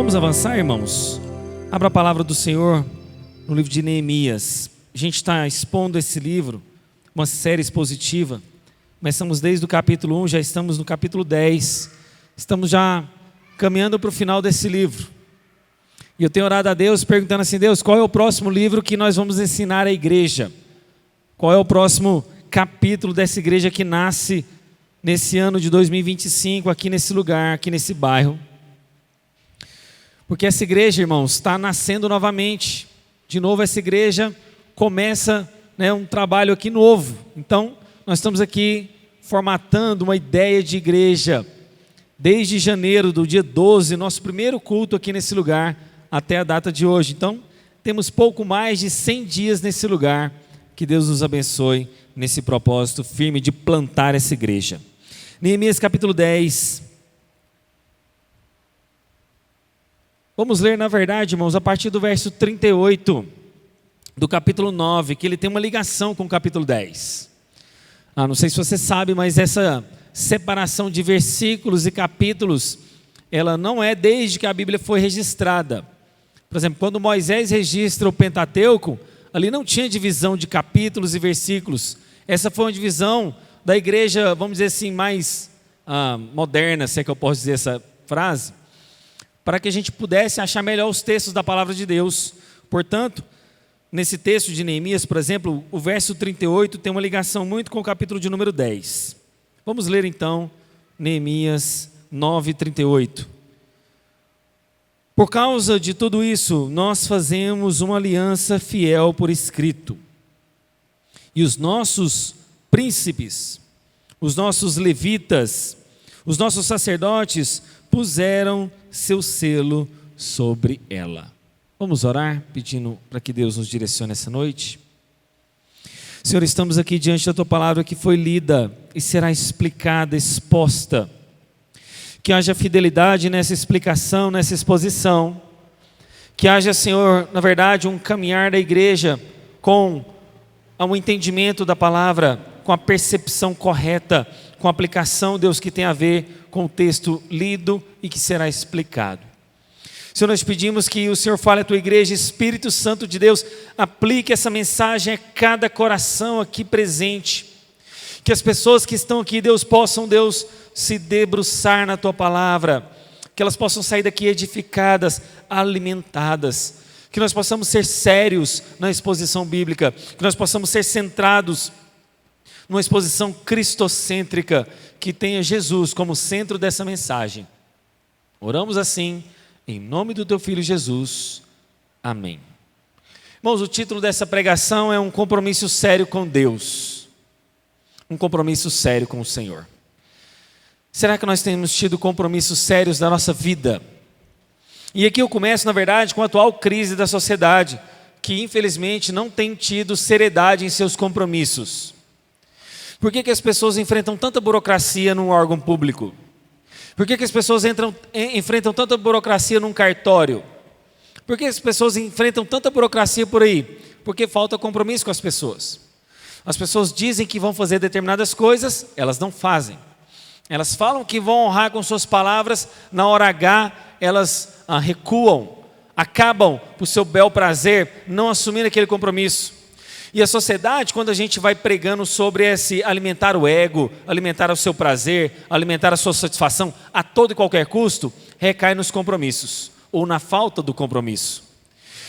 Vamos avançar, irmãos? Abra a palavra do Senhor no livro de Neemias. A gente está expondo esse livro, uma série expositiva. Começamos desde o capítulo 1, já estamos no capítulo 10. Estamos já caminhando para o final desse livro. E eu tenho orado a Deus, perguntando assim: Deus, qual é o próximo livro que nós vamos ensinar à igreja? Qual é o próximo capítulo dessa igreja que nasce nesse ano de 2025, aqui nesse lugar, aqui nesse bairro? Porque essa igreja, irmãos, está nascendo novamente. De novo, essa igreja começa, um trabalho aqui novo. Então, nós estamos aqui formatando uma ideia de igreja. Desde janeiro, do dia 12, nosso primeiro culto aqui nesse lugar, até a data de hoje. Então, temos pouco mais de 100 dias nesse lugar. Que Deus nos abençoe nesse propósito firme de plantar essa igreja. Neemias capítulo 10. Vamos ler, na verdade, irmãos, a partir do verso 38 do capítulo 9, que ele tem uma ligação com o capítulo 10. Não sei se você sabe, mas essa separação de versículos e capítulos, ela não é desde que a Bíblia foi registrada. Por exemplo, quando Moisés registra o Pentateuco, ali não tinha divisão de capítulos e versículos. Essa foi uma divisão da igreja, vamos dizer assim, mais moderna, se é que eu posso dizer essa frase, para que a gente pudesse achar melhor os textos da palavra de Deus. Portanto, nesse texto de Neemias, por exemplo, o verso 38 tem uma ligação muito com o capítulo de número 10. Vamos ler então Neemias 9:38. Por causa de tudo isso, nós fazemos uma aliança fiel por escrito. E os nossos príncipes, os nossos levitas, os nossos sacerdotes puseram seu selo sobre ela. Vamos orar, pedindo para que Deus nos direcione essa noite. Senhor, estamos aqui diante da Tua palavra que foi lida e será explicada, exposta. Que haja fidelidade nessa explicação, nessa exposição. Que haja, Senhor, na verdade, um caminhar da igreja com um entendimento da palavra, com a percepção correta, com a aplicação, Deus, que tem a ver com o texto lido e que será explicado. Senhor, nós pedimos que o Senhor fale à Tua igreja, Espírito Santo de Deus, aplique essa mensagem a cada coração aqui presente. Que as pessoas que estão aqui, Deus, possam, Deus, se debruçar na Tua palavra, que elas possam sair daqui edificadas, alimentadas, que nós possamos ser sérios na exposição bíblica, que nós possamos ser centrados numa exposição cristocêntrica, que tenha Jesus como centro dessa mensagem. Oramos assim, em nome do Teu Filho Jesus. Amém. Irmãos, o título dessa pregação é um compromisso sério com Deus. Um compromisso sério com o Senhor. Será que nós temos tido compromissos sérios da nossa vida? E aqui eu começo, na verdade, com a atual crise da sociedade, que infelizmente não tem tido seriedade em seus compromissos. Por que as pessoas enfrentam tanta burocracia num órgão público? Por que as pessoas enfrentam tanta burocracia num cartório? Por que as pessoas enfrentam tanta burocracia por aí? Porque falta compromisso com as pessoas. As pessoas dizem que vão fazer determinadas coisas, elas não fazem. Elas falam que vão honrar com suas palavras, na hora H elas recuam, acabam por seu bel prazer, não assumindo aquele compromisso. E a sociedade, quando a gente vai pregando sobre esse alimentar o ego, alimentar o seu prazer, alimentar a sua satisfação a todo e qualquer custo, recai nos compromissos, ou na falta do compromisso.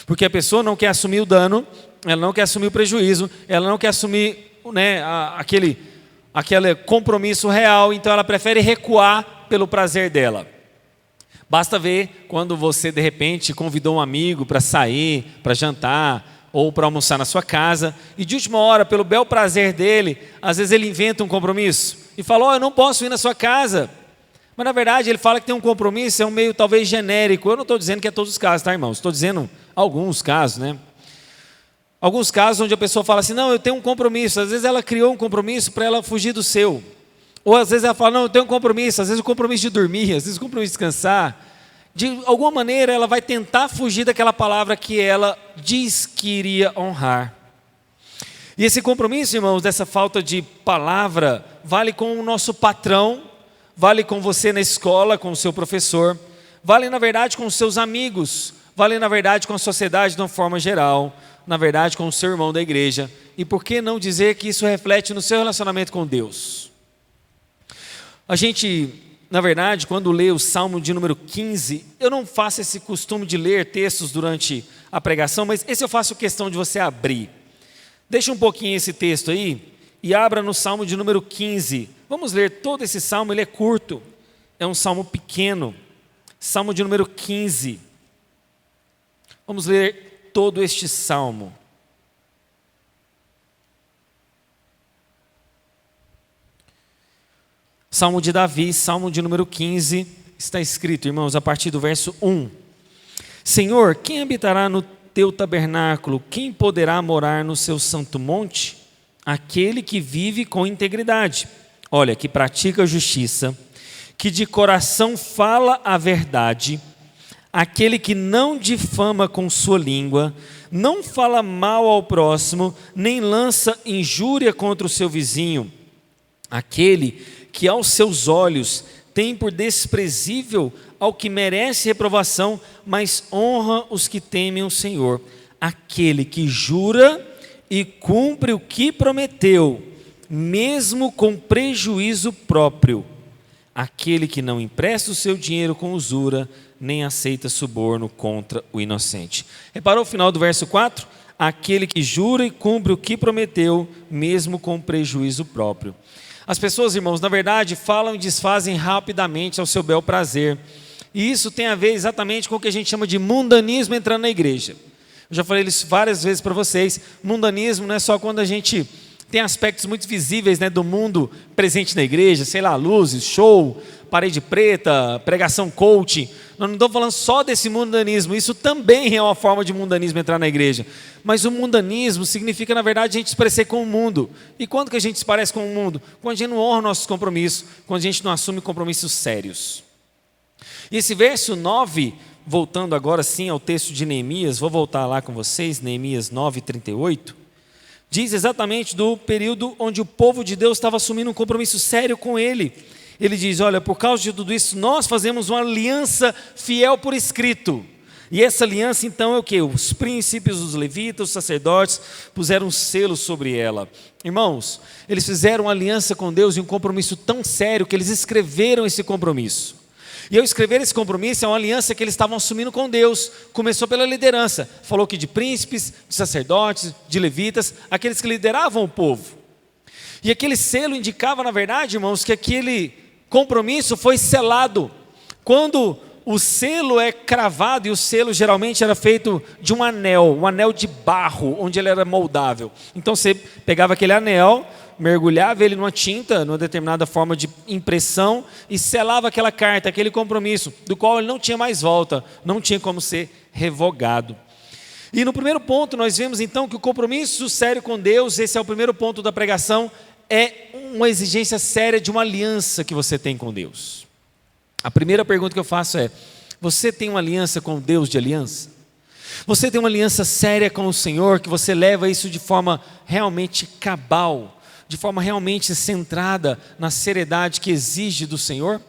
Porque a pessoa não quer assumir o dano, ela não quer assumir o prejuízo, ela não quer assumir aquele compromisso real, então ela prefere recuar pelo prazer dela. Basta ver quando você de repente convidou um amigo para sair, para jantar, ou para almoçar na sua casa, e de última hora, pelo bel prazer dele, às vezes ele inventa um compromisso, e fala, eu não posso ir na sua casa, mas na verdade ele fala que tem um compromisso, é um meio talvez genérico. Eu não estou dizendo que é todos os casos, tá, irmãos? Estou dizendo alguns casos, Alguns casos onde a pessoa fala assim, não, eu tenho um compromisso. Às vezes ela criou um compromisso para ela fugir do seu. Ou às vezes ela fala, não, eu tenho um compromisso. Às vezes o compromisso de dormir, às vezes o compromisso de descansar. De alguma maneira ela vai tentar fugir daquela palavra que ela diz que iria honrar. E esse compromisso, irmãos, dessa falta de palavra, vale com o nosso patrão, vale com você na escola, com o seu professor, vale na verdade com os seus amigos, vale na verdade com a sociedade de uma forma geral, na verdade com o seu irmão da igreja. E por que não dizer que isso reflete no seu relacionamento com Deus? A gente, na verdade, quando lê o Salmo de número 15, eu não faço esse costume de ler textos durante a pregação, mas esse eu faço questão de você abrir. Deixa um pouquinho esse texto aí e abra no Salmo de número 15. Vamos ler todo esse Salmo, ele é curto, é um Salmo pequeno. Salmo de número 15. Vamos ler todo este Salmo. Salmo de Davi, Salmo de número 15, está escrito, irmãos, a partir do verso 1. Senhor, quem habitará no teu tabernáculo? Quem poderá morar no seu santo monte? Aquele que vive com integridade. Olha, que pratica a justiça, que de coração fala a verdade, aquele que não difama com sua língua, não fala mal ao próximo, nem lança injúria contra o seu vizinho, aquele que aos seus olhos tem por desprezível ao que merece reprovação, mas honra os que temem o Senhor, aquele que jura e cumpre o que prometeu, mesmo com prejuízo próprio, aquele que não empresta o seu dinheiro com usura, nem aceita suborno contra o inocente. Reparou o final do verso 4? Aquele que jura e cumpre o que prometeu, mesmo com prejuízo próprio. As pessoas, irmãos, na verdade, falam e desfazem rapidamente ao seu bel prazer. E isso tem a ver exatamente com o que a gente chama de mundanismo entrando na igreja. Eu já falei isso várias vezes para vocês. Mundanismo não é só quando a gente tem aspectos muito visíveis, né, do mundo presente na igreja, sei lá, luzes, show, parede preta, pregação coaching. Nós não estamos falando só desse mundanismo, isso também é uma forma de mundanismo entrar na igreja. Mas o mundanismo significa, na verdade, a gente se parecer com o mundo. E quando que a gente se parece com o mundo? Quando a gente não honra nossos compromissos, quando a gente não assume compromissos sérios. E esse verso 9, voltando agora sim ao texto de Neemias, vou voltar lá com vocês, Neemias 9:38, diz exatamente do período onde o povo de Deus estava assumindo um compromisso sério com ele. Ele diz, olha, por causa de tudo isso, nós fazemos uma aliança fiel por escrito. E essa aliança então é o quê? Os príncipes, os levitas, os sacerdotes puseram um selo sobre ela. Irmãos, eles fizeram uma aliança com Deus e um compromisso tão sério que eles escreveram esse compromisso. E ao escrever esse compromisso, é uma aliança que eles estavam assumindo com Deus. Começou pela liderança. Falou que de príncipes, de sacerdotes, de levitas, aqueles que lideravam o povo. E aquele selo indicava, na verdade, irmãos, que aquele compromisso foi selado. Quando o selo é cravado, e o selo geralmente era feito de um anel de barro, onde ele era moldável. Então você pegava aquele anel, mergulhava ele numa tinta, numa determinada forma de impressão, e selava aquela carta, aquele compromisso, do qual ele não tinha mais volta, não tinha como ser revogado. E no primeiro ponto nós vemos então que o compromisso sério com Deus, esse é o primeiro ponto da pregação, é uma exigência séria de uma aliança que você tem com Deus. A primeira pergunta que eu faço é, você tem uma aliança com o Deus de aliança? Você tem uma aliança séria com o Senhor, que você leva isso de forma realmente cabal, de forma realmente centrada na seriedade que exige do Senhor?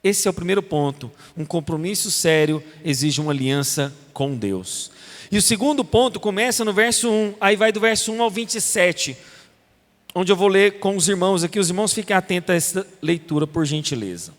Esse é o primeiro ponto. Um compromisso sério exige uma aliança com Deus. E o segundo ponto começa no verso 1, aí vai do verso 1 ao 27, onde eu vou ler com os irmãos aqui. Os irmãos fiquem atentos a essa leitura, por gentileza.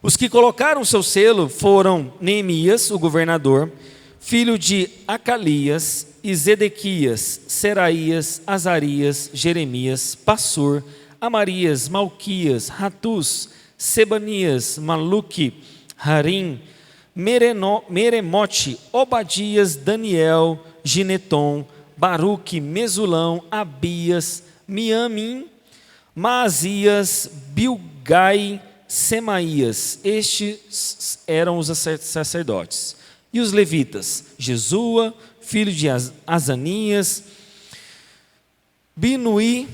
Os que colocaram seu selo foram Neemias, o governador, filho de Acalias, e Zedequias, Seraías, Azarias, Jeremias, Passur, Amarias, Malquias, Ratus, Sebanias, Maluque, Harim, Meremote, Obadias, Daniel, Gineton, Baruque, Mesulão, Abias, Miamim, Maasias, Bilgai, Semaías. Estes eram os sacerdotes. E os levitas? Jesua, filho de Azanias, Binuí,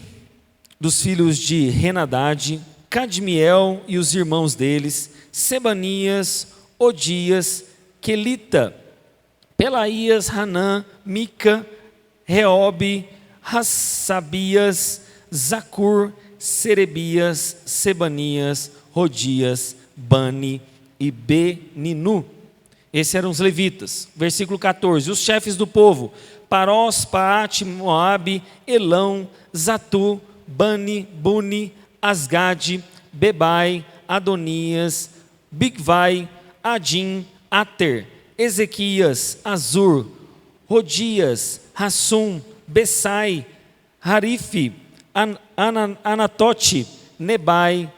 dos filhos de Renadade, Cadmiel e os irmãos deles, Sebanias, Odias, Quelita, Pelaías, Hanã, Mica, Reobe, Hassabias, Zacur, Serebias, Sebanias, Rodias, Bani, e Beninu. Esses eram os levitas. Versículo 14. Os chefes do povo: Parós, Paate, Moabe, Elão, Zatu, Bani, Buni, Asgade, Bebai, Adonias, Bigvai, Adim, Ater, Ezequias, Azur, Rodias, Hassum, Bessai, Harife, Anatote, Nebai,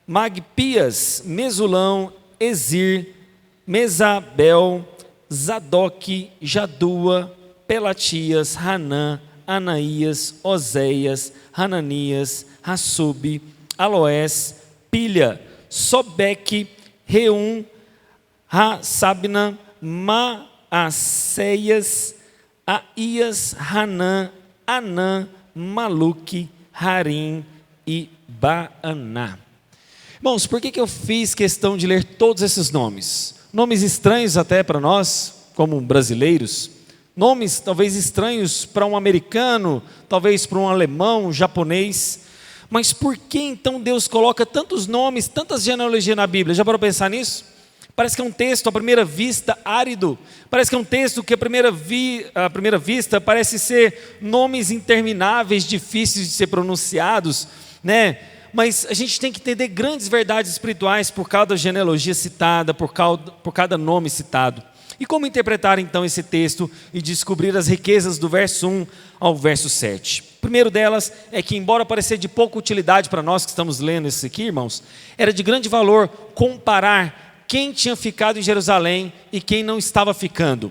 Magpias, Mesulão, Ezir, Mesabel, Zadok, Jadua, Pelatias, Hanã, Anaías, Oséias, Hananias, Hassub, Aloés, Pilha, Sobeque, Reum, Hasabna, Maacéias, Aías, Hanã, Anã, Maluque, Harim e Baaná. Irmãos, por que eu fiz questão de ler todos esses nomes? Nomes estranhos até para nós, como brasileiros. Nomes talvez estranhos para um americano, talvez para um alemão, um japonês. Mas por que então Deus coloca tantos nomes, tantas genealogias na Bíblia? Já parou para pensar nisso? Parece que é um texto, à primeira vista, árido. Parece que é um texto que, à primeira vista, parece ser nomes intermináveis, difíceis de ser pronunciados, né? Mas a gente tem que entender grandes verdades espirituais por cada genealogia citada, por cada nome citado. E como interpretar então esse texto e descobrir as riquezas do verso 1 ao verso 7? O primeiro delas é que, embora pareça de pouca utilidade para nós que estamos lendo isso aqui, irmãos, era de grande valor comparar quem tinha ficado em Jerusalém e quem não estava ficando.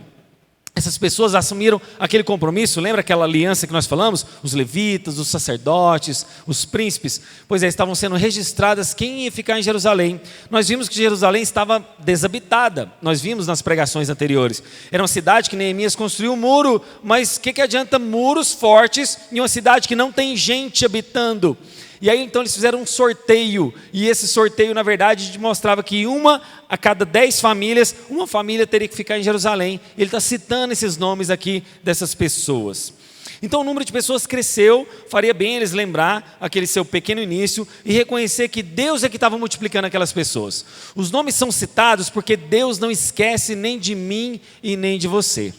Essas pessoas assumiram aquele compromisso, lembra aquela aliança que nós falamos? Os levitas, os sacerdotes, os príncipes, pois é, estavam sendo registradas quem ia ficar em Jerusalém. Nós vimos que Jerusalém estava desabitada, nós vimos nas pregações anteriores. Era uma cidade que Neemias construiu um muro, mas o que adianta muros fortes em uma cidade que não tem gente habitando? E aí então eles fizeram um sorteio, e esse sorteio na verdade mostrava que uma a cada 10 famílias, uma família teria que ficar em Jerusalém. Ele está citando esses nomes aqui dessas pessoas. Então o número de pessoas cresceu, faria bem eles lembrar aquele seu pequeno início e reconhecer que Deus é que estava multiplicando aquelas pessoas. Os nomes são citados porque Deus não esquece nem de mim e nem de você.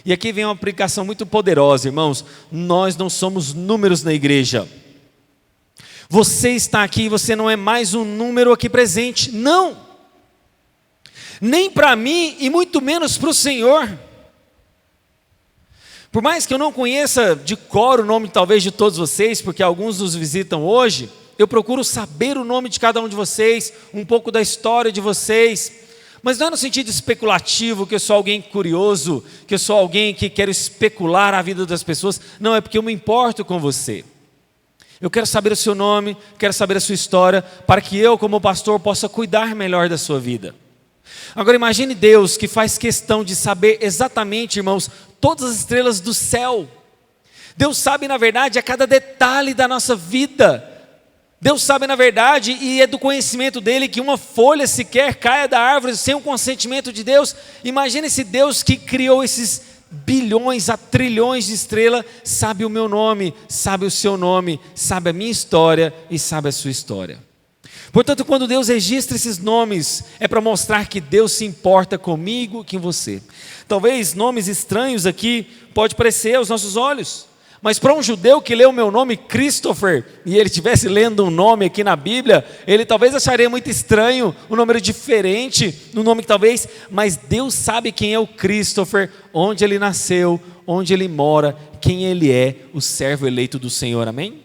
E aqui vem uma aplicação muito poderosa, irmãos. Nós não somos números na igreja. Você está aqui, você não é mais um número aqui presente, não, nem para mim e muito menos para o Senhor. Por mais que eu não conheça de cor o nome talvez de todos vocês, porque alguns nos visitam hoje, eu procuro saber o nome de cada um de vocês, um pouco da história de vocês, mas não é no sentido especulativo, que eu sou alguém curioso, que eu sou alguém que quero especular a vida das pessoas, não, é porque eu me importo com você. Eu quero saber o seu nome, quero saber a sua história, para que eu, como pastor, possa cuidar melhor da sua vida. Agora imagine Deus que faz questão de saber exatamente, irmãos, todas as estrelas do céu. Deus sabe, na verdade, a cada detalhe da nossa vida. Deus sabe, na verdade, e é do conhecimento dele que uma folha sequer caia da árvore sem o consentimento de Deus. Imagine esse Deus que criou esses bilhões a trilhões de estrelas, sabe o meu nome, sabe o seu nome, sabe a minha história e sabe a sua história. Portanto, quando Deus registra esses nomes, é para mostrar que Deus se importa comigo e com você. Talvez nomes estranhos aqui pode parecer aos nossos olhos, mas para um judeu que lê o meu nome Christopher, e ele estivesse lendo um nome aqui na Bíblia, ele talvez acharia muito estranho, um número diferente, um nome que talvez, mas Deus sabe quem é o Christopher, onde ele nasceu, onde ele mora, quem ele é, o servo eleito do Senhor, amém?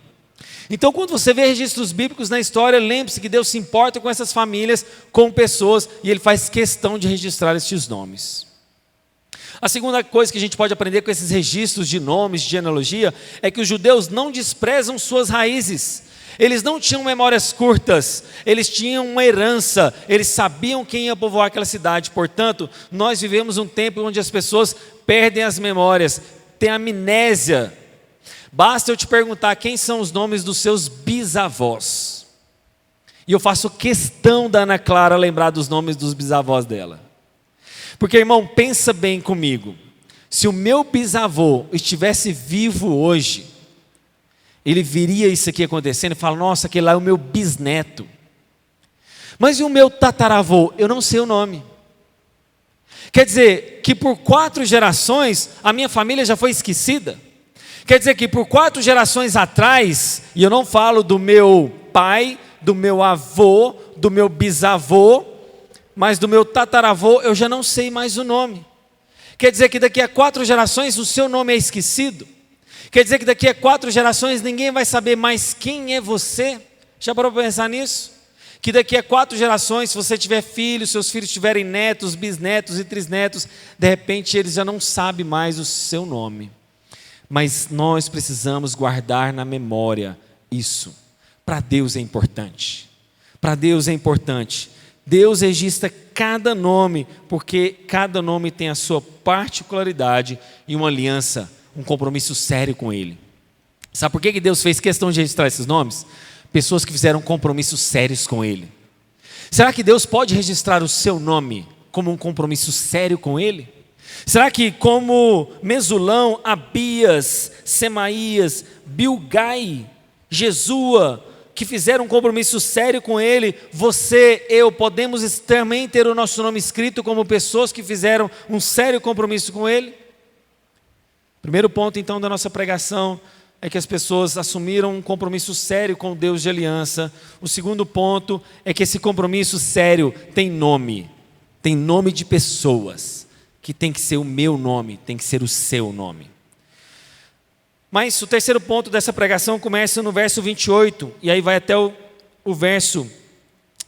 Então quando você vê registros bíblicos na história, lembre-se que Deus se importa com essas famílias, com pessoas, e Ele faz questão de registrar estes nomes. A segunda coisa que a gente pode aprender com esses registros de nomes, de genealogia, é que os judeus não desprezam suas raízes. Eles não tinham memórias curtas, eles tinham uma herança, eles sabiam quem ia povoar aquela cidade. Portanto, nós vivemos um tempo onde as pessoas perdem as memórias, têm amnésia. Basta eu te perguntar quem são os nomes dos seus bisavós. E eu faço questão da Ana Clara lembrar dos nomes dos bisavós dela. Porque, irmão, pensa bem comigo. Se o meu bisavô estivesse vivo hoje, ele viria isso aqui acontecendo e fala, nossa, aquele lá é o meu bisneto. Mas e o meu tataravô? Eu não sei o nome. Quer dizer que por 4 gerações a minha família já foi esquecida. Quer dizer que por 4 gerações atrás, e eu não falo do meu pai, do meu avô, do meu bisavô, mas do meu tataravô, eu já não sei mais o nome. Quer dizer que daqui a 4 gerações o seu nome é esquecido. Quer dizer que daqui a 4 gerações ninguém vai saber mais quem é você. Já parou para pensar nisso? Que daqui a 4 gerações, se você tiver filhos, seus filhos tiverem netos, bisnetos e trisnetos, de repente eles já não sabem mais o seu nome. Mas nós precisamos guardar na memória isso. Para Deus é importante. Para Deus é importante. Deus registra cada nome, porque cada nome tem a sua particularidade e uma aliança, um compromisso sério com Ele. Sabe por que Deus fez questão de registrar esses nomes? Pessoas que fizeram compromissos sérios com Ele. Será que Deus pode registrar o seu nome como um compromisso sério com Ele? Será que como Mesulão, Abias, Semaías, Bilgai, Jesua, que fizeram um compromisso sério com Ele, você, eu, podemos também ter o nosso nome escrito como pessoas que fizeram um sério compromisso com Ele? Primeiro ponto então da nossa pregação é que as pessoas assumiram um compromisso sério com o Deus de aliança. O segundo ponto é que esse compromisso sério tem nome de pessoas, que tem que ser o meu nome, tem que ser o seu nome. Mas o terceiro ponto dessa pregação começa no verso 28, e aí vai até o verso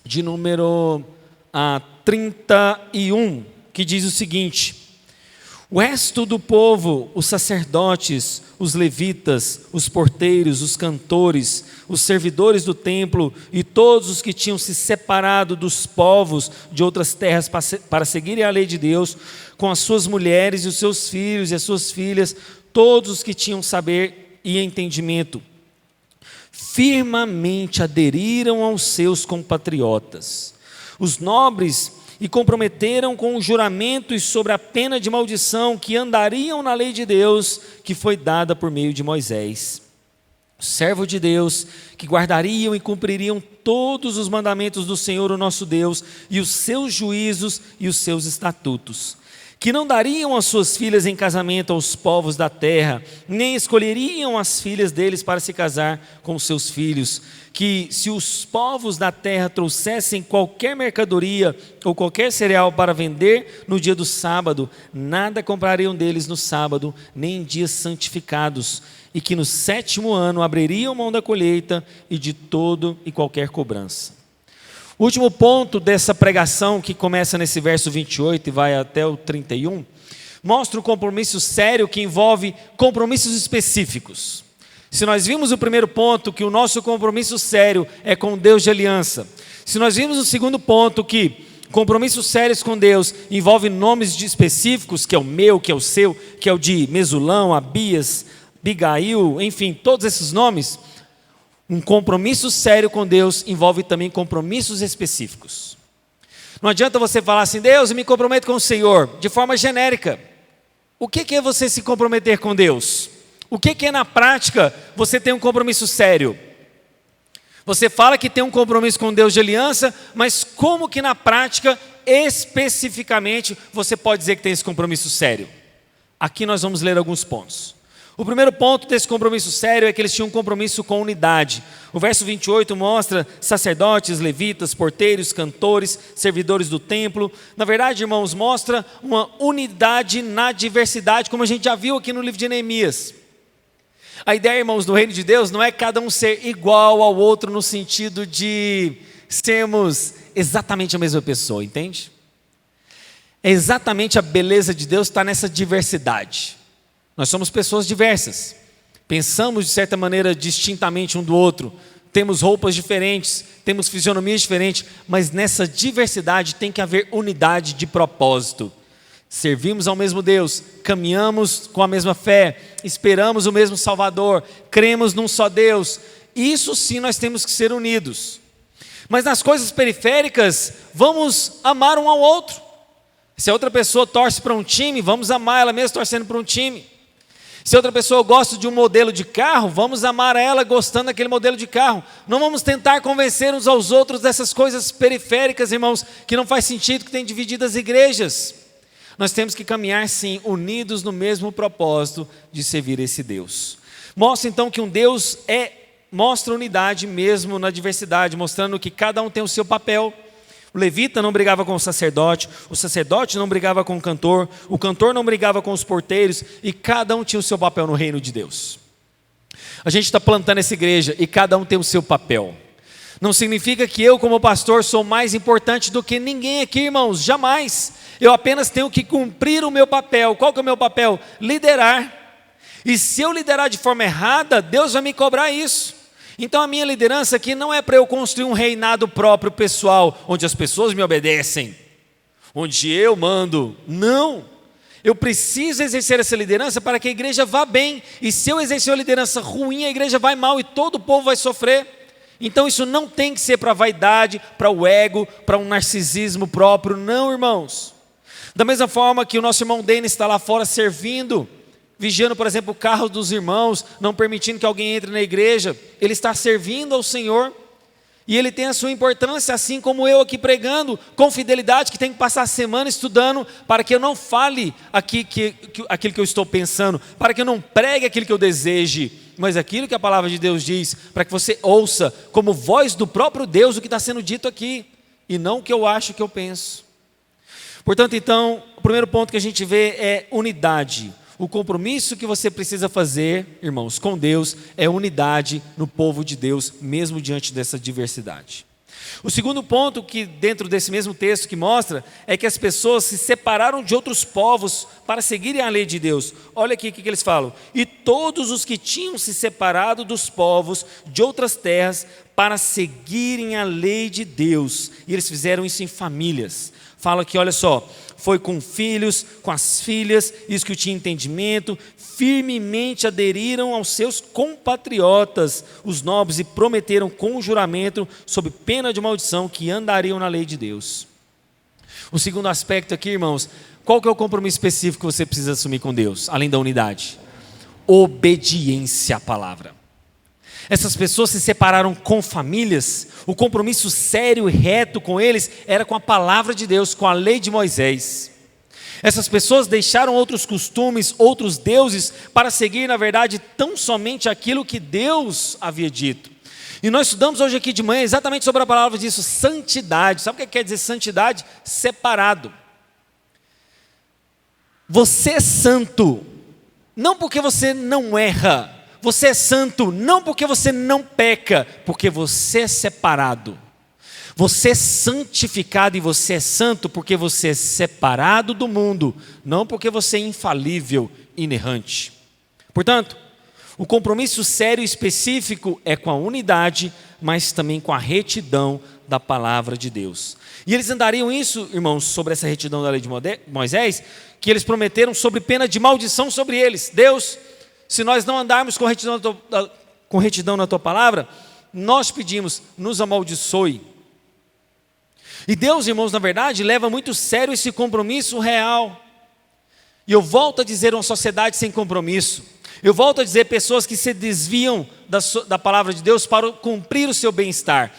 de número 31, que diz o seguinte: o resto do povo, os sacerdotes, os levitas, os porteiros, os cantores, os servidores do templo e todos os que tinham se separado dos povos de outras terras para seguirem a lei de Deus, com as suas mulheres e os seus filhos e as suas filhas, todos os que tinham saber e entendimento, firmemente aderiram aos seus compatriotas, os nobres, e comprometeram com o juramento e sobre a pena de maldição que andariam na lei de Deus que foi dada por meio de Moisés, o servo de Deus, que guardariam e cumpririam todos os mandamentos do Senhor, o nosso Deus, e os seus juízos e os seus estatutos, que não dariam as suas filhas em casamento aos povos da terra, nem escolheriam as filhas deles para se casar com seus filhos, que se os povos da terra trouxessem qualquer mercadoria ou qualquer cereal para vender no dia do sábado, nada comprariam deles no sábado, nem em dias santificados, e que no 7º ano abririam mão da colheita e de todo e qualquer cobrança. O último ponto dessa pregação, que começa nesse verso 28 e vai até o 31, mostra um compromisso sério que envolve compromissos específicos. Se nós vimos o primeiro ponto, que o nosso compromisso sério é com Deus de aliança. Se nós vimos o segundo ponto, que compromissos sérios com Deus envolvem nomes específicos, que é o meu, que é o seu, que é o de Mesulão, Abias, Bigail, enfim, todos esses nomes. Um compromisso sério com Deus envolve também compromissos específicos. Não adianta você falar assim: Deus, eu me comprometo com o Senhor, de forma genérica. O que é você se comprometer com Deus? O que é na prática você ter um compromisso sério? Você fala que tem um compromisso com Deus de aliança, mas como que na prática, especificamente, você pode dizer que tem esse compromisso sério? Aqui nós vamos ler alguns pontos. O primeiro ponto desse compromisso sério é que eles tinham um compromisso com unidade. O verso 28 mostra sacerdotes, levitas, porteiros, cantores, servidores do templo. Na verdade, irmãos, mostra uma unidade na diversidade, como a gente já viu aqui no livro de Neemias. A ideia, irmãos, do reino de Deus não é cada um ser igual ao outro no sentido de sermos exatamente a mesma pessoa, entende? É exatamente a beleza de Deus está nessa diversidade. Nós somos pessoas diversas, pensamos de certa maneira distintamente um do outro, temos roupas diferentes, temos fisionomias diferentes, mas nessa diversidade tem que haver unidade de propósito. Servimos ao mesmo Deus, caminhamos com a mesma fé, esperamos o mesmo Salvador, cremos num só Deus. Isso sim nós temos que ser unidos. Mas nas coisas periféricas, vamos amar um ao outro. Se a outra pessoa torce para um time, vamos amar ela mesmo torcendo para um time. Se outra pessoa gosta de um modelo de carro, vamos amar ela gostando daquele modelo de carro. Não vamos tentar convencer uns aos outros dessas coisas periféricas, irmãos, que não faz sentido, que tem dividido as igrejas. Nós temos que caminhar, sim, unidos no mesmo propósito de servir esse Deus. Mostra então que um Deus mostra unidade mesmo na diversidade, mostrando que cada um tem o seu papel. O levita não brigava com o sacerdote não brigava com o cantor não brigava com os porteiros, e cada um tinha o seu papel no reino de Deus. A gente está plantando essa igreja e cada um tem o seu papel. Não significa que eu, como pastor, sou mais importante do que ninguém aqui, irmãos, jamais. Eu apenas tenho que cumprir o meu papel. Qual que é o meu papel? Liderar. E se eu liderar de forma errada, Deus vai me cobrar isso. Então a minha liderança aqui não é para eu construir um reinado próprio pessoal, onde as pessoas me obedecem, onde eu mando. Não, eu preciso exercer essa liderança para que a igreja vá bem. E se eu exercer uma liderança ruim, a igreja vai mal e todo o povo vai sofrer. Então isso não tem que ser para a vaidade, para o ego, para um narcisismo próprio. Não, irmãos. Da mesma forma que o nosso irmão Denis está lá fora servindo, vigiando, por exemplo, o carro dos irmãos, não permitindo que alguém entre na igreja, ele está servindo ao Senhor, e ele tem a sua importância, assim como eu aqui pregando, com fidelidade, que tem que passar a semana estudando, para que eu não fale aquilo que eu estou pensando, para que eu não pregue aquilo que eu deseje, mas aquilo que a palavra de Deus diz, para que você ouça, como voz do próprio Deus, o que está sendo dito aqui, e não o que eu acho que eu penso. Portanto, então, o primeiro ponto que a gente vê é unidade. O compromisso que você precisa fazer, irmãos, com Deus, é unidade no povo de Deus, mesmo diante dessa diversidade. O segundo ponto que dentro desse mesmo texto que mostra, é que as pessoas se separaram de outros povos para seguirem a lei de Deus. Olha aqui o que eles falam. E todos os que tinham se separado dos povos de outras terras para seguirem a lei de Deus. E eles fizeram isso em famílias. Fala que, olha só, foi com filhos, com as filhas, isso que tinha entendimento, firmemente aderiram aos seus compatriotas, os nobres, e prometeram com juramento, sob pena de maldição, que andariam na lei de Deus. O segundo aspecto aqui, irmãos, qual que é o compromisso específico que você precisa assumir com Deus, além da unidade? Obediência à palavra. Essas pessoas se separaram com famílias, o compromisso sério e reto com eles era com a palavra de Deus, com a lei de Moisés. Essas pessoas deixaram outros costumes, outros deuses, para seguir, na verdade, tão somente aquilo que Deus havia dito. E nós estudamos hoje aqui de manhã exatamente sobre a palavra disso, santidade. Sabe o que quer dizer santidade? Separado. Você é santo, não porque você não erra. Você é santo não porque você não peca, porque você é separado. Você é santificado e você é santo porque você é separado do mundo, não porque você é infalível, inerrante. Portanto, o compromisso sério e específico é com a unidade, mas também com a retidão da palavra de Deus. E eles andariam isso, irmãos, sobre essa retidão da lei de Moisés, que eles prometeram sobre pena de maldição sobre eles. Deus, se nós não andarmos com retidão na tua palavra, nós pedimos, nos amaldiçoe. E Deus, irmãos, na verdade, leva muito sério esse compromisso real. E eu volto a dizer, uma sociedade sem compromisso. Eu volto a dizer, pessoas que se desviam da palavra de Deus para cumprir o seu bem-estar.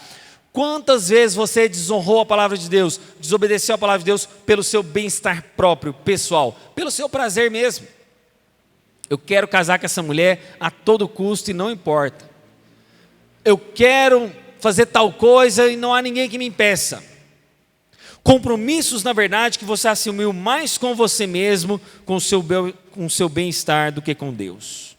Quantas vezes você desonrou a palavra de Deus, desobedeceu a palavra de Deus pelo seu bem-estar próprio, pessoal, pelo seu prazer mesmo? Eu quero casar com essa mulher a todo custo e não importa. Eu quero fazer tal coisa e não há ninguém que me impeça. Compromissos, na verdade, que você assumiu mais com você mesmo, com o seu bem-estar, do que com Deus.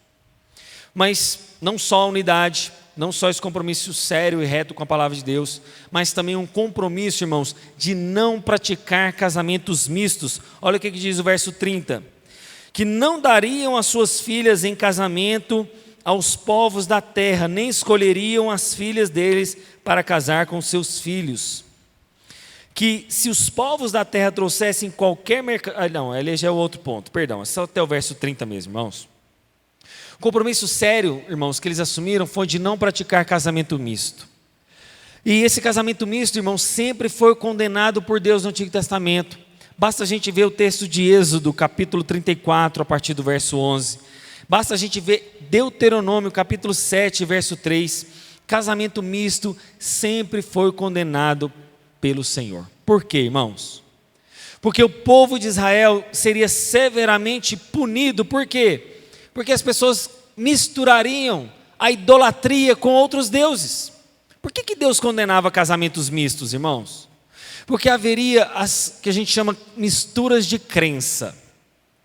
Mas não só a unidade, não só esse compromisso sério e reto com a palavra de Deus, mas também um compromisso, irmãos, de não praticar casamentos mistos. Olha o que diz o verso 30. Que não dariam as suas filhas em casamento aos povos da terra, nem escolheriam as filhas deles para casar com seus filhos. Que se os povos da terra trouxessem qualquer mercadoria... não, ele já é o outro ponto, perdão, é só até o verso 30 mesmo, irmãos. O compromisso sério, irmãos, que eles assumiram foi de não praticar casamento misto. E esse casamento misto, irmãos, sempre foi condenado por Deus no Antigo Testamento. Basta a gente ver o texto de Êxodo, capítulo 34, a partir do verso 11. Basta a gente ver Deuteronômio capítulo 7, verso 3. Casamento misto sempre foi condenado pelo Senhor. Por quê, irmãos? Porque o povo de Israel seria severamente punido. Por quê? Porque as pessoas misturariam a idolatria com outros deuses. Por que Deus condenava casamentos mistos, irmãos? Porque haveria as que a gente chama misturas de crença.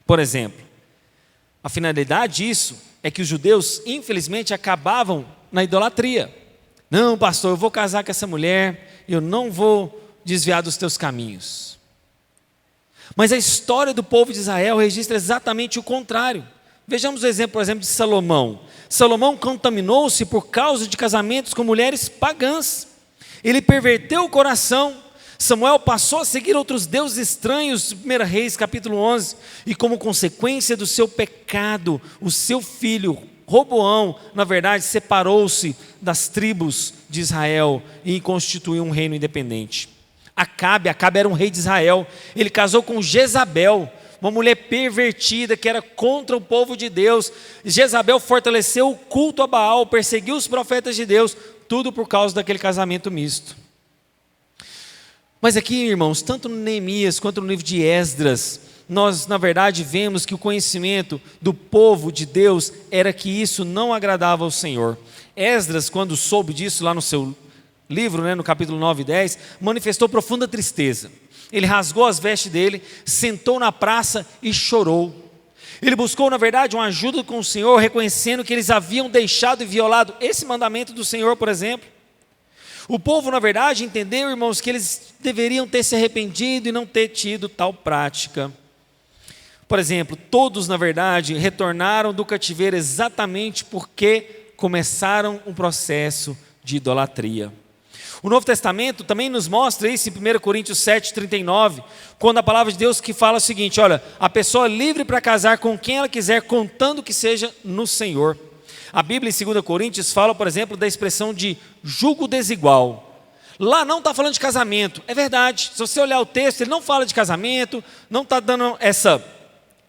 Por exemplo, a finalidade disso é que os judeus, infelizmente, acabavam na idolatria. Não, pastor, eu vou casar com essa mulher, eu não vou desviar dos teus caminhos. Mas a história do povo de Israel registra exatamente o contrário. Vejamos o exemplo, por exemplo, de Salomão. Salomão contaminou-se por causa de casamentos com mulheres pagãs. Ele perverteu o coração. Samuel passou a seguir outros deuses estranhos, 1 Reis capítulo 11, e como consequência do seu pecado, o seu filho, Roboão, na verdade, separou-se das tribos de Israel e constituiu um reino independente. Acabe era um rei de Israel, ele casou com Jezabel, uma mulher pervertida que era contra o povo de Deus. Jezabel fortaleceu o culto a Baal, perseguiu os profetas de Deus, tudo por causa daquele casamento misto. Mas aqui, irmãos, tanto no Neemias quanto no livro de Esdras, nós na verdade vemos que o conhecimento do povo de Deus era que isso não agradava ao Senhor. Esdras, quando soube disso lá no seu livro, no capítulo 9 e 10, manifestou profunda tristeza. Ele rasgou as vestes dele, sentou na praça e chorou. Ele buscou, na verdade, uma ajuda com o Senhor, reconhecendo que eles haviam deixado e violado esse mandamento do Senhor, por exemplo. O povo, na verdade, entendeu, irmãos, que eles deveriam ter se arrependido e não ter tido tal prática. Por exemplo, todos, na verdade, retornaram do cativeiro exatamente porque começaram um processo de idolatria. O Novo Testamento também nos mostra isso em 1 Coríntios 7,39, quando a palavra de Deus que fala o seguinte: olha, a pessoa é livre para casar com quem ela quiser, contando que seja no Senhor. A Bíblia em 2 Coríntios fala, por exemplo, da expressão de jugo desigual. Lá não está falando de casamento, é verdade. Se você olhar o texto, ele não fala de casamento, não está dando essa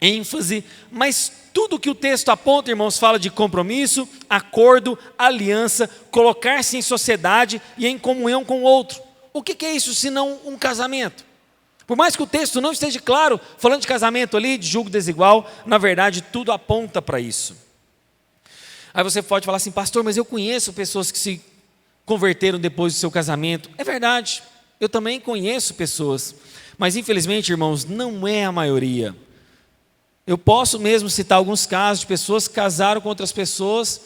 ênfase, mas tudo que o texto aponta, irmãos, fala de compromisso, acordo, aliança, colocar-se em sociedade e em comunhão com o outro. O que é isso senão um casamento? Por mais que o texto não esteja claro, falando de casamento ali, de jugo desigual, na verdade tudo aponta para isso. Aí você pode falar assim: pastor, mas eu conheço pessoas que se converteram depois do seu casamento. É verdade, eu também conheço pessoas, mas infelizmente, irmãos, não é a maioria. Eu posso mesmo citar alguns casos de pessoas que casaram com outras pessoas,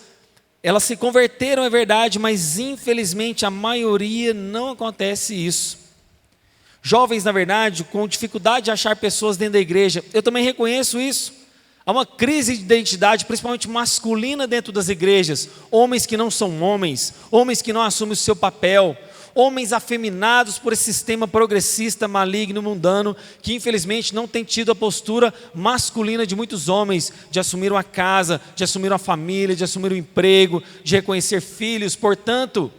elas se converteram, é verdade, mas infelizmente a maioria não acontece isso. Jovens, na verdade, com dificuldade de achar pessoas dentro da igreja, eu também reconheço isso. Há uma crise de identidade, principalmente masculina dentro das igrejas. Homens que não são homens, homens que não assumem o seu papel, homens afeminados por esse sistema progressista, maligno, mundano, que infelizmente não tem tido a postura masculina de muitos homens, de assumir uma casa, de assumir uma família, de assumir um emprego, de reconhecer filhos. Portanto,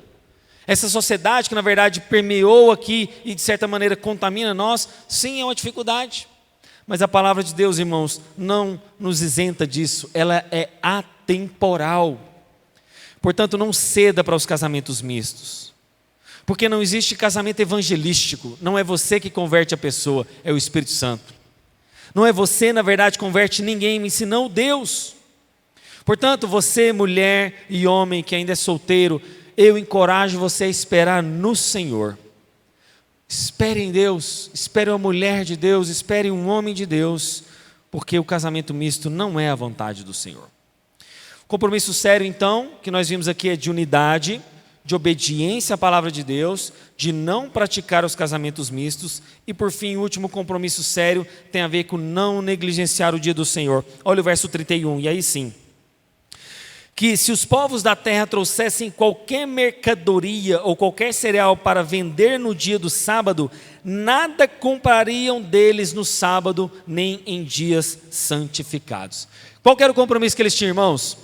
essa sociedade que na verdade permeou aqui e de certa maneira contamina nós, sim, é uma dificuldade. Mas a palavra de Deus, irmãos, não nos isenta disso, ela é atemporal. Portanto, não ceda para os casamentos mistos, porque não existe casamento evangelístico. Não é você que converte a pessoa, é o Espírito Santo. Não é você, na verdade, converte ninguém, me ensinou Deus. Portanto, você, mulher e homem que ainda é solteiro, eu encorajo você a esperar no Senhor. Espere em Deus, espere uma mulher de Deus, espere um homem de Deus, porque o casamento misto não é a vontade do Senhor. O compromisso sério, então, que nós vimos aqui é de unidade, de obediência à palavra de Deus, de não praticar os casamentos mistos, e por fim, o último compromisso sério tem a ver com não negligenciar o dia do Senhor. Olha o verso 31, e aí sim: que se os povos da terra trouxessem qualquer mercadoria ou qualquer cereal para vender no dia do sábado, nada comprariam deles no sábado, nem em dias santificados. Qual que era o compromisso que eles tinham, irmãos?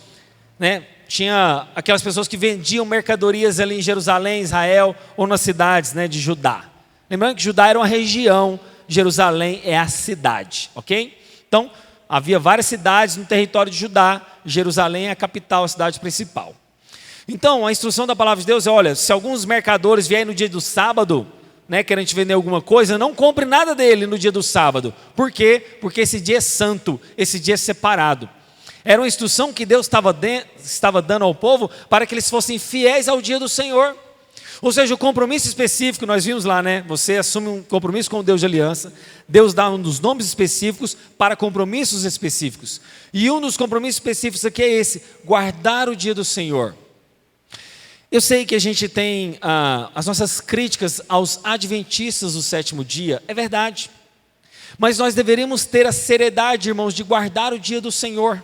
Tinha aquelas pessoas que vendiam mercadorias ali em Jerusalém, Israel, ou nas cidades de Judá. Lembrando que Judá era uma região, Jerusalém é a cidade, ok? Então, havia várias cidades no território de Judá, Jerusalém é a capital, a cidade principal. Então, a instrução da palavra de Deus é, olha, se alguns mercadores vierem no dia do sábado, né, querendo te vender alguma coisa, não compre nada dele no dia do sábado. Por quê? Porque esse dia é santo, esse dia é separado. Era uma instrução que Deus estava dando ao povo para que eles fossem fiéis ao dia do Senhor. Ou seja, o compromisso específico, nós vimos lá, né? Você assume um compromisso com o Deus de aliança, Deus dá um dos nomes específicos para compromissos específicos. E um dos compromissos específicos aqui é esse, guardar o dia do Senhor. Eu sei que a gente tem as nossas críticas aos adventistas do sétimo dia, é verdade. Mas nós deveríamos ter a seriedade, irmãos, de guardar o dia do Senhor.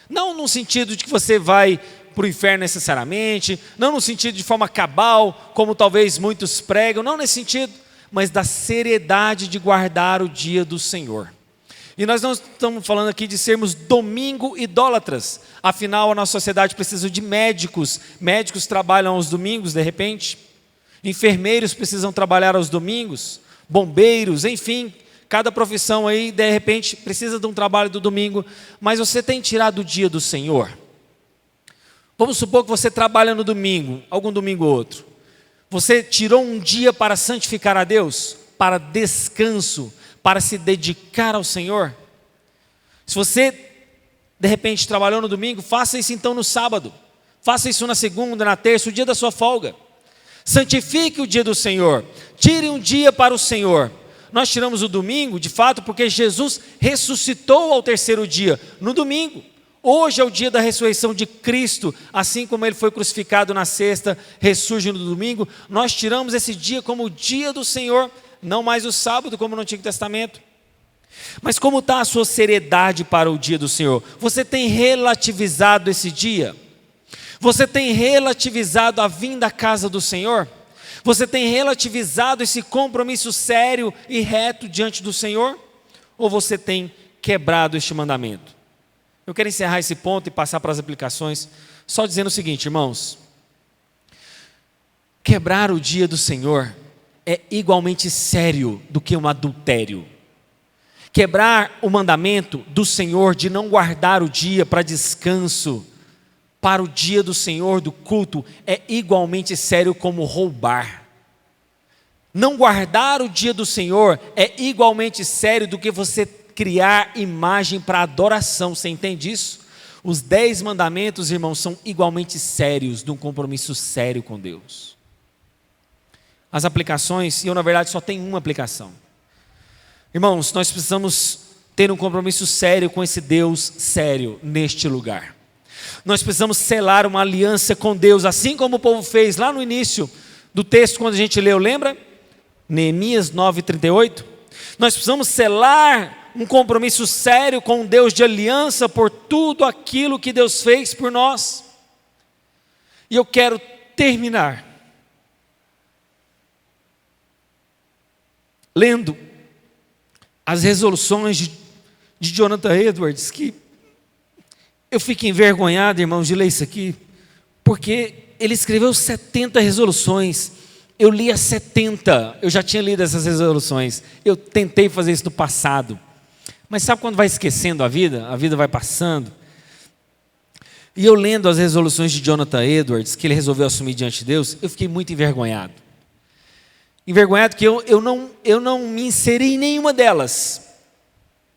Não no sentido de que você vai para o inferno necessariamente, não no sentido de forma cabal, como talvez muitos pregam, não nesse sentido, mas da seriedade de guardar o dia do Senhor. E nós não estamos falando aqui de sermos domingo idólatras, afinal a nossa sociedade precisa de médicos, médicos trabalham aos domingos de repente, enfermeiros precisam trabalhar aos domingos, bombeiros, enfim, cada profissão aí de repente precisa de um trabalho do domingo, mas você tem tirado o dia do Senhor? Vamos supor que você trabalha no domingo, algum domingo ou outro, você tirou um dia para santificar a Deus, para descanso, para se dedicar ao Senhor? Se você de repente trabalhou no domingo, faça isso então no sábado, faça isso na segunda, na terça, o dia da sua folga. Santifique o dia do Senhor, tire um dia para o Senhor. Nós tiramos o domingo, de fato, porque Jesus ressuscitou ao terceiro dia, no domingo. Hoje é o dia da ressurreição de Cristo, assim como Ele foi crucificado na sexta, ressurge no domingo. Nós tiramos esse dia como o dia do Senhor, não mais o sábado, como no Antigo Testamento. Mas como está a sua seriedade para o dia do Senhor? Você tem relativizado esse dia? Você tem relativizado a vinda à casa do Senhor? Você tem relativizado esse compromisso sério e reto diante do Senhor? Ou você tem quebrado este mandamento? Eu quero encerrar esse ponto e passar para as aplicações, só dizendo o seguinte, irmãos. Quebrar o dia do Senhor é igualmente sério do que um adultério. Quebrar o mandamento do Senhor de não guardar o dia para descanso, para o dia do Senhor, do culto, é igualmente sério como roubar. Não guardar o dia do Senhor é igualmente sério do que você criar imagem para adoração. Você entende isso? Os 10 mandamentos, irmãos, são igualmente sérios, de um compromisso sério com Deus. As aplicações, e eu na verdade só tenho uma aplicação. Irmãos, nós precisamos ter um compromisso sério com esse Deus sério neste lugar. Nós precisamos selar uma aliança com Deus, assim como o povo fez lá no início do texto, quando a gente leu, lembra? Neemias 9:38. Nós precisamos selar um compromisso sério com um Deus de aliança por tudo aquilo que Deus fez por nós. E eu quero terminar lendo as resoluções de Jonathan Edwards, que eu fico envergonhado, irmãos, de ler isso aqui, porque ele escreveu 70 resoluções, eu li as 70, eu já tinha lido essas resoluções, eu tentei fazer isso no passado, mas sabe quando vai esquecendo a vida vai passando, e eu lendo as resoluções de Jonathan Edwards, que ele resolveu assumir diante de Deus, eu fiquei muito envergonhado que eu não me inseri em nenhuma delas,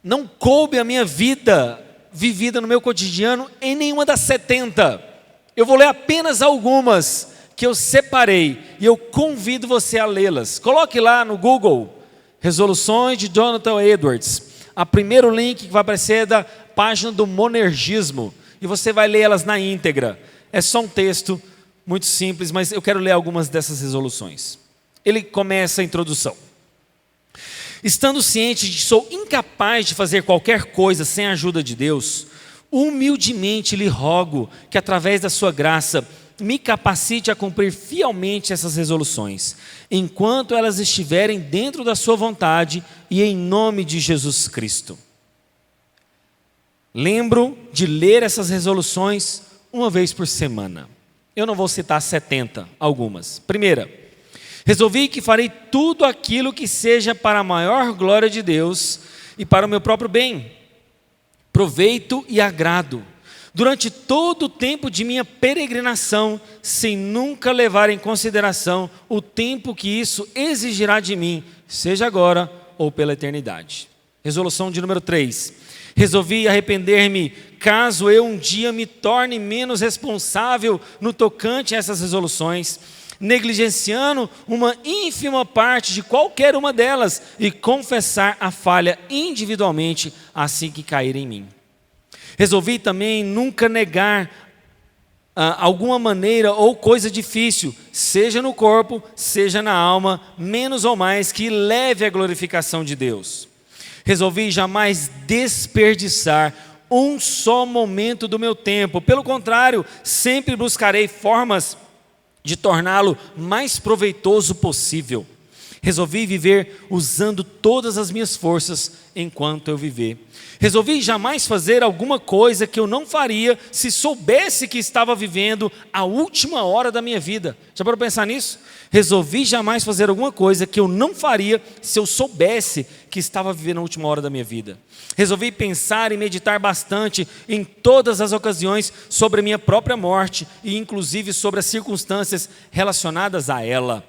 não coube a minha vida vivida no meu cotidiano em nenhuma das 70, eu vou ler apenas algumas que eu separei, e eu convido você a lê-las. Coloque lá no Google, resoluções de Jonathan Edwards, o primeiro link que vai aparecer é da página do Monergismo, e você vai ler elas na íntegra, é só um texto muito simples, mas eu quero ler algumas dessas resoluções. Ele começa a introdução. Estando ciente de que sou incapaz de fazer qualquer coisa sem a ajuda de Deus, humildemente lhe rogo que através da sua graça me capacite a cumprir fielmente essas resoluções, enquanto elas estiverem dentro da sua vontade e em nome de Jesus Cristo. Lembro de ler essas resoluções uma vez por semana. Eu não vou citar 70, algumas. Primeira, resolvi que farei tudo aquilo que seja para a maior glória de Deus e para o meu próprio bem, proveito e agrado, durante todo o tempo de minha peregrinação, sem nunca levar em consideração o tempo que isso exigirá de mim, seja agora ou pela eternidade. Resolução de número 3. Resolvi arrepender-me caso eu um dia me torne menos responsável no tocante a essas resoluções, negligenciando uma ínfima parte de qualquer uma delas e confessar a falha individualmente assim que cair em mim. Resolvi também nunca negar alguma maneira ou coisa difícil, seja no corpo, seja na alma, menos ou mais, que leve à glorificação de Deus. Resolvi jamais desperdiçar um só momento do meu tempo. Pelo contrário, sempre buscarei formas de torná-lo mais proveitoso possível. Resolvi viver usando todas as minhas forças enquanto eu viver. Resolvi jamais fazer alguma coisa que eu não faria se soubesse que estava vivendo a última hora da minha vida. Já parou para pensar nisso? Resolvi jamais fazer alguma coisa que eu não faria se eu soubesse que estava vivendo a última hora da minha vida. Resolvi pensar e meditar bastante em todas as ocasiões sobre a minha própria morte e inclusive sobre as circunstâncias relacionadas a ela.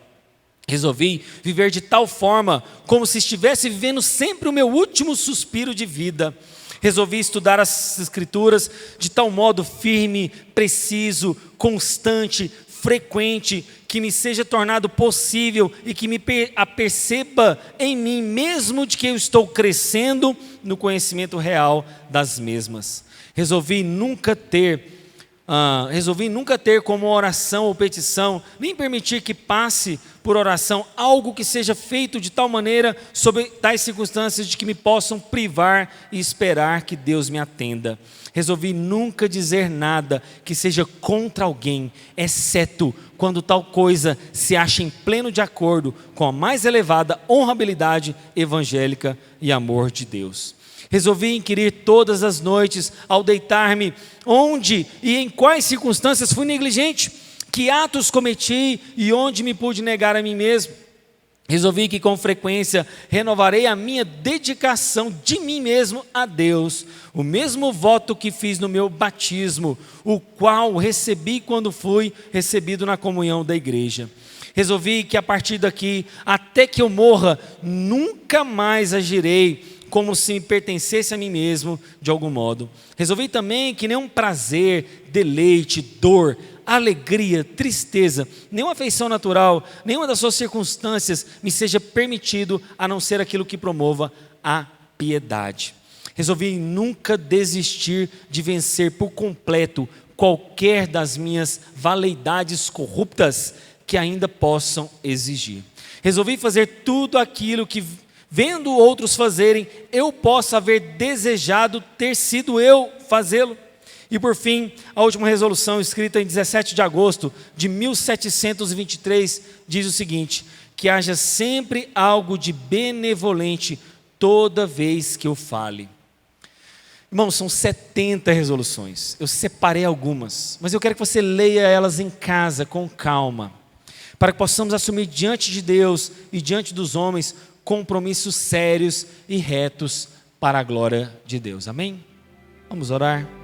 Resolvi viver de tal forma como se estivesse vivendo sempre o meu último suspiro de vida. Resolvi estudar as Escrituras de tal modo firme, preciso, constante, frequente, que me seja tornado possível e que me aperceba em mim mesmo de que eu estou crescendo no conhecimento real das mesmas. Resolvi nunca ter como oração ou petição, nem permitir que passe por oração algo que seja feito de tal maneira, sob tais circunstâncias, de que me possam privar e esperar que Deus me atenda. Resolvi nunca dizer nada que seja contra alguém, exceto quando tal coisa se acha em pleno de acordo com a mais elevada honrabilidade evangélica e amor de Deus. Resolvi inquirir todas as noites, ao deitar-me, onde e em quais circunstâncias fui negligente, que atos cometi e onde me pude negar a mim mesmo. Resolvi que com frequência renovarei a minha dedicação de mim mesmo a Deus, o mesmo voto que fiz no meu batismo, o qual recebi quando fui recebido na comunhão da igreja. Resolvi que a partir daqui, até que eu morra, nunca mais agirei como se me pertencesse a mim mesmo de algum modo. Resolvi também que nenhum prazer, deleite, dor, alegria, tristeza, nenhuma afeição natural, nenhuma das suas circunstâncias me seja permitido a não ser aquilo que promova a piedade. Resolvi nunca desistir de vencer por completo qualquer das minhas veleidades corruptas que ainda possam exigir. Resolvi fazer tudo aquilo que, vendo outros fazerem, eu possa haver desejado ter sido eu fazê-lo. E por fim, a última resolução, escrita em 17 de agosto de 1723, diz o seguinte: que haja sempre algo de benevolente toda vez que eu fale. Irmãos, são 70 resoluções, eu separei algumas, mas eu quero que você leia elas em casa com calma, para que possamos assumir diante de Deus e diante dos homens compromissos sérios e retos para a glória de Deus. Amém? Vamos orar.